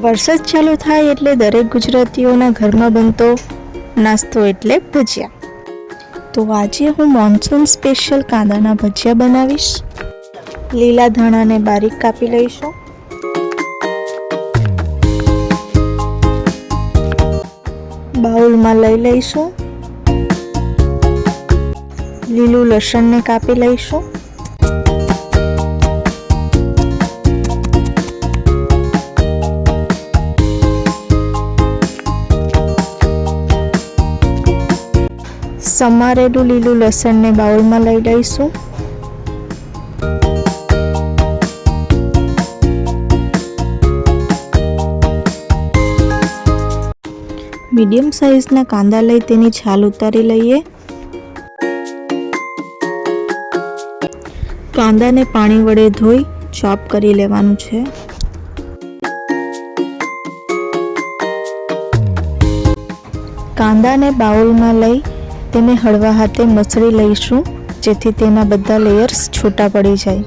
વરસાદ ચાલુ થાય એટલે દરેક ગુજરાતીઓના ઘરમાં બનતો નાસ્તો એટલે ભજીયા. તો આજે હું મોન્સૂન સ્પેશિયલ કાંદાના ભજીયા બનાવીશ. લીલા ધાણાને બારીક કાપી લઈશું. બાઉલમાં લઈ લઈશું. લીલું લસણને કાપી લઈશું. સમારેલું લીલું લસણને બાઉલમાં લઈ લઈશું. મીડિયમ સાઇઝના કાંદા લઈ તેની છાલ ઉતારી લઈએ. કાંદાને પાણી વડે ધોઈ ચોપ કરી લેવાનું છે. કાંદાને બાઉલમાં લઈ તેને હળવા હાથે મસળી લઈશું, જેથી તેના બધા લેયર્સ છૂટા પડી જાય.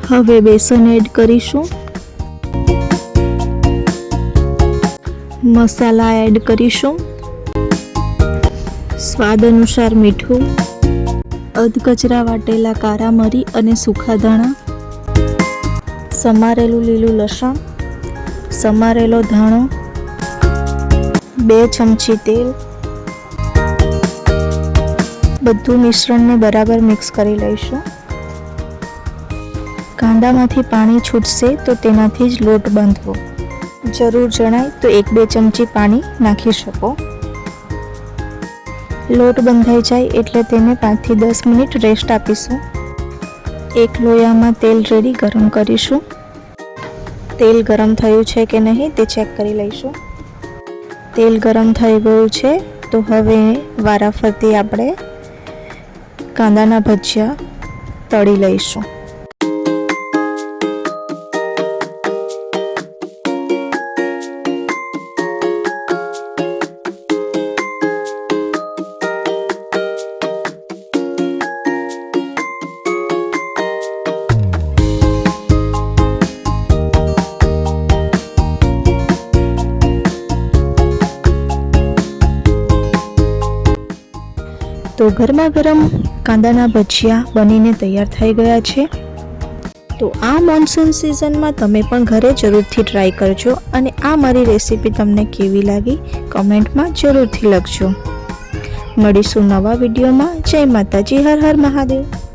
હવે બેસન એડ કરીશું. મસાલા એડ કરીશું. સ્વાદ અનુસાર મીઠું, અધકચરા વાટેલા કારા મરી અને સૂકા ધાણા, સમારેલું લીલું લસણ, સમારેલો ધાણો, 2 ચમચી તેલ. બધું મિશ્રણને બરાબર મિક્સ કરી લઈશું. કાંદામાંથી પાણી છૂટશે તો તેનાથી જ લોટ બાંધવો. જરૂર જણાય તો 1-2 ચમચી પાણી નાખી શકો. લોટ બંધાઈ જાય એટલે તેને 5 થી 10 મિનિટ રેસ્ટ આપીશું. એક લોયામાં તેલ રેડી ગરમ કરીશું. તેલ ગરમ થયું છે કે નહીં તે ચેક કરી લઈશું. તેલ ગરમ થઈ ગયું છે તો હવે વારાફરતી આપણે કાંદાના ભજીયા તળી લઈશું. તો ગરમા ગરમ કાંદાના ભજીયા બનીને તૈયાર થઈ ગયા છે. તો આ મોન્સૂન સિઝનમાં તમે પણ ઘરે જરૂરથી ટ્રાય કરજો અને આ મારી રેસીપી તમને કેવી લાગી કમેન્ટમાં જરૂરથી લખજો. મળીશું નવા વિડીયોમાં. જય માતાજી, હર હર મહાદેવ.